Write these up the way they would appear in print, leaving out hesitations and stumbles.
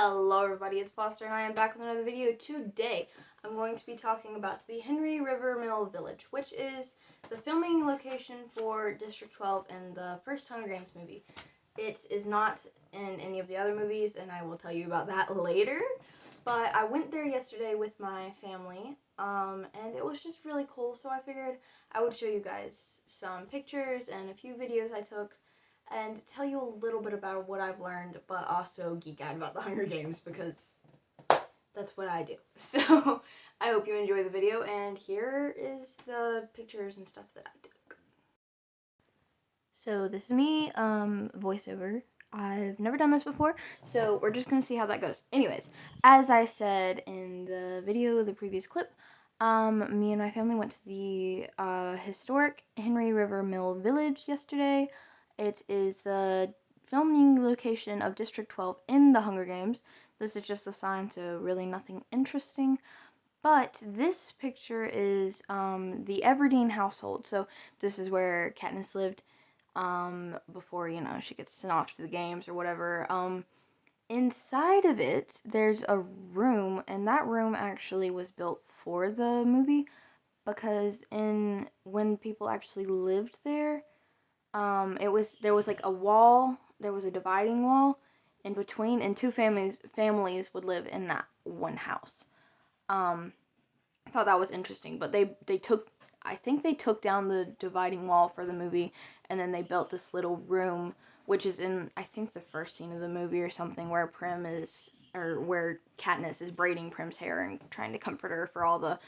Hello everybody, it's Foster and I am back with another video. Today I'm going to be talking about the Henry River Mill Village, which is the filming location for District 12 in the first Hunger Games movie. It is not in any of the other movies, and I will tell you about that later. But I went there yesterday with my family, and it was just really cool, so I figured I would show you guys some pictures and a few videos I took and tell you a little bit about what I've learned, but also geek out about the Hunger Games because that's what I do. So I hope you enjoy the video, and here is the pictures and stuff that I took. So this is me, voiceover. I've never done this before, so we're just gonna see how that goes. Anyways, as I said in the video, the previous clip, me and my family went to the historic Henry River Mill Village yesterday. It is the filming location of District 12 in the Hunger Games. This is just a sign, so really nothing interesting. But this picture is the Everdeen household. So this is where Katniss lived before, you know, she gets sent off to the games or whatever. Inside of it, there's a room, and that room actually was built for the movie because when people actually lived there, there was like a wall, there was a dividing wall in between, and two families would live in that one house. I thought that was interesting, but I think they took down the dividing wall for the movie, and then they built this little room, which is in, I think, the first scene of the movie or something, where where Katniss is braiding Prim's hair and trying to comfort her for all the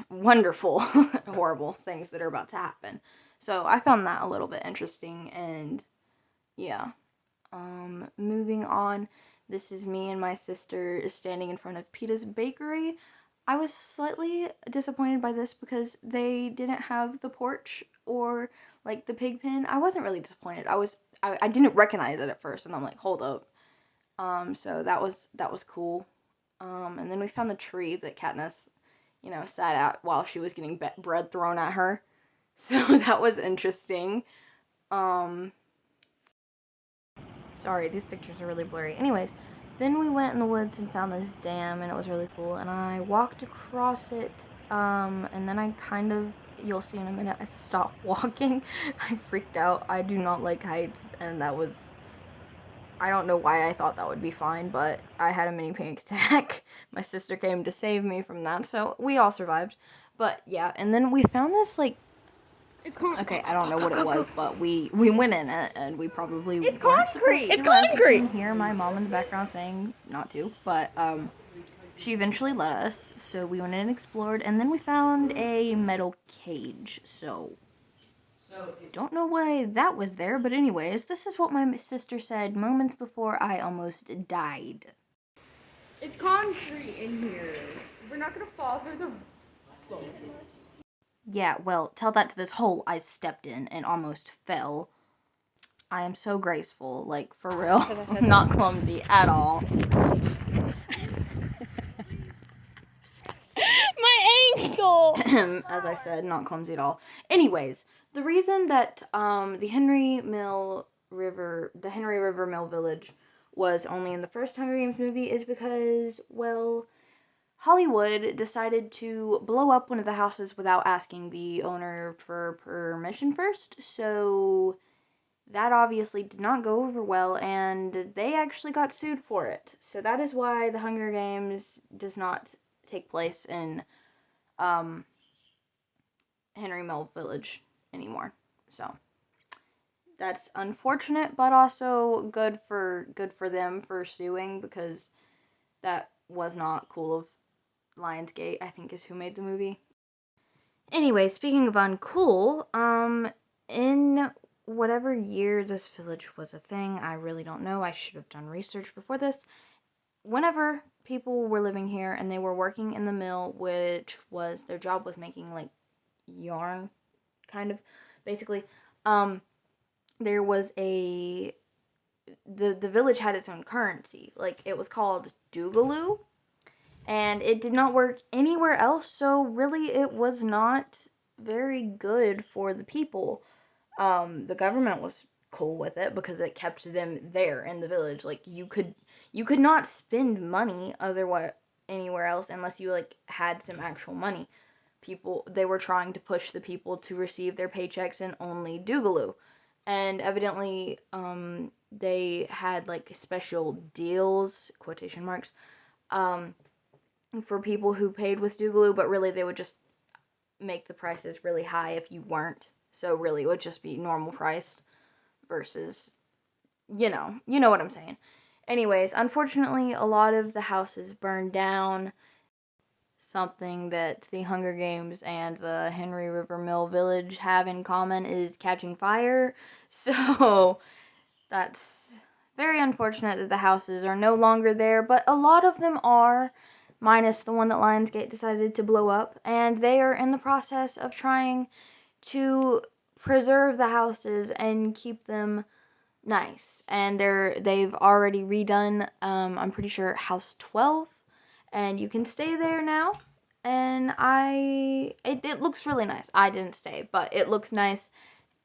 wonderful, horrible things that are about to happen. So I found that a little bit interesting, and yeah. Moving on, this is me and my sister standing in front of Peta's Bakery. I was slightly disappointed by this because they didn't have the porch or like the pig pen. I wasn't really disappointed. I didn't recognize it at first, and I'm like, hold up. So that was cool. And then we found the tree that Katniss, you know, sat at while she was getting bread thrown at her. So that was interesting. Sorry, these pictures are really blurry. Anyways, then we went in the woods and found this dam, and it was really cool. And I walked across it, and then I kind of, you'll see in a minute, I stopped walking. I freaked out. I do not like heights, and that was, I don't know why I thought that would be fine, but I had a mini panic attack. My sister came to save me from that, so we all survived. But yeah, and then we found this, like, okay, I don't know what it was, but we went in it, and we probably weren't supposed to. It's concrete! You can hear my mom in the background saying not to, but she eventually let us, so we went in and explored, and then we found a metal cage, so don't know why that was there, but anyways, this is what my sister said moments before I almost died. It's concrete in here. We're not gonna fall through the floor. Yeah, well, tell that to this hole I stepped in and almost fell. I am so graceful, like, for real. Not clumsy at all. My ankle! As I said, not clumsy at all. Anyways, the reason that the Henry River Mill Village was only in the first Hunger Games movie is because, well, Hollywood decided to blow up one of the houses without asking the owner for permission first, so that obviously did not go over well, and they actually got sued for it. So that is why the Hunger Games does not take place in Henry Mill Village anymore. So that's unfortunate, but also good for them for suing, because that was not cool of Lionsgate, I think, is who made the movie. Anyway, speaking of uncool, in whatever year this village was a thing, I really don't know. I should have done research before this. Whenever people were living here and they were working in the mill, which was, their job was making, like, yarn, kind of, basically, there was the village had its own currency. Like, it was called Doogaloo, and it did not work anywhere else, so really it was not very good for the people. The government was cool with it because it kept them there in the village. Like you could not spend money otherwise anywhere else unless you like had some actual money. They were trying to push the people to receive their paychecks in only Dougaloo. And evidently they had like special deals, quotation marks, for people who paid with Dougaloo, but really they would just make the prices really high if you weren't. So really it would just be normal price versus you know what I'm saying. Anyways, unfortunately a lot of the houses burned down. Something that the Hunger Games and the Henry River Mill Village have in common is catching fire. So that's very unfortunate that the houses are no longer there, but a lot of them are, minus the one that Lionsgate decided to blow up, and they are in the process of trying to preserve the houses and keep them nice. And they've already redone I'm pretty sure House 12, and you can stay there now. And it looks really nice. I didn't stay, but it looks nice,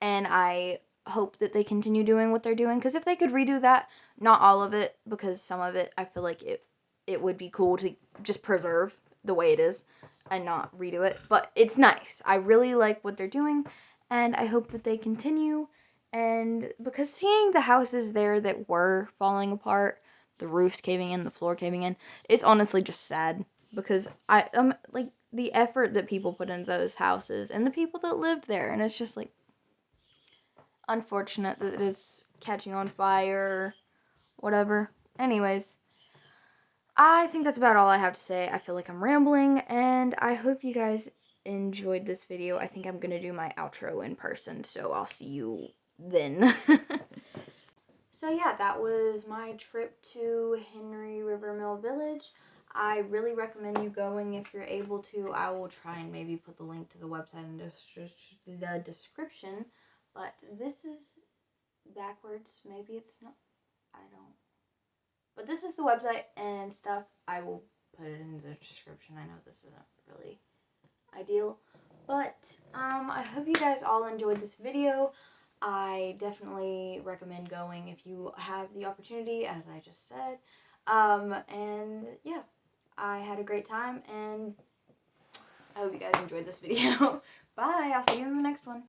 and I hope that they continue doing what they're doing, because if they could redo that, not all of it, because some of it I feel like it would be cool to just preserve the way it is and not redo it, but it's nice. I really like what they're doing, and I hope that they continue. And because seeing the houses there that were falling apart, the roofs caving in, the floor caving in, it's honestly just sad, because I like the effort that people put into those houses and the people that lived there, and it's just like unfortunate that it's catching on fire, whatever. Anyways, I think that's about all I have to say. I feel like I'm rambling, and I hope you guys enjoyed this video. I think I'm gonna do my outro in person, so I'll see you then. So yeah, that was my trip to Henry River Mill Village. I really recommend you going if you're able to. I will try and maybe put the link to the website in the description. But this is backwards. Maybe it's not. I don't. But this is the website and stuff. I will put it in the description. I know this isn't really ideal. But I hope you guys all enjoyed this video. I definitely recommend going if you have the opportunity, as I just said. And yeah, I had a great time, and I hope you guys enjoyed this video. Bye, I'll see you in the next one.